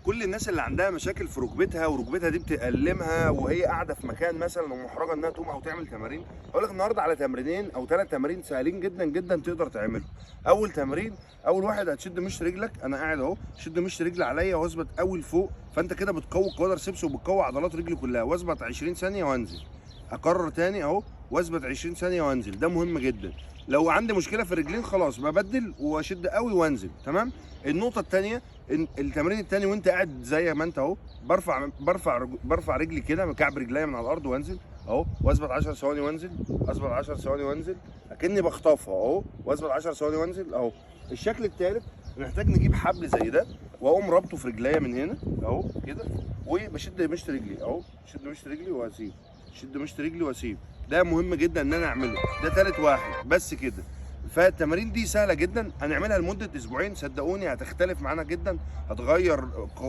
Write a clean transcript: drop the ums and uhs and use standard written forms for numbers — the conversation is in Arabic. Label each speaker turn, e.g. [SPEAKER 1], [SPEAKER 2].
[SPEAKER 1] كل الناس اللي عندها مشاكل في ركبتها وركبتها دي بتألمها وهي قاعده في مكان مثلا ومحرجه انها تقوم او تعمل تمارين، اقول لك النهارده على تمرينين او 3 تمارين سهلين جدا جدا تقدر تعملهم. اول تمرين، اول واحد هتشد مشط رجلك، انا قاعد اهو، شد مشط رجلي عليا واثبت اول فوق، فانت كده بتقوي الكوادرسيبس وبتقوي عضلات رجلي كلها، واثبت 20 ثانيه وانزل. اكرر تاني اهو، واثبت 20 ثانيه وانزل، ده مهم جدا. لو عندي مشكله في الرجلين خلاص ببدل واشد قوي وانزل، تمام. النقطه الثانيه، التمرين الثاني وانت قاعد زي ما انت اهو، برفع رجلي كده، مكعب رجليا من على الارض وانزل اهو، واثبت 10 ثواني وانزل، اثبت 10 ثواني وانزل، اكني بخطفها اهو، واثبت 10 ثواني وانزل اهو. الشكل الثالث، نحتاج نجيب حبل زي ده واقوم رابطه في رجليا من هنا اهو كده، وبشد مشط رجلي اهو، شد مشط رجلي واسيب، شد مشط رجلي واسيب. ده مهم جدا ان انا اعمله، ده ثالث واحد بس كده. فالتمارين دي سهله جدا، هنعملها لمده اسبوعين، صدقوني هتختلف معانا جدا، هتغير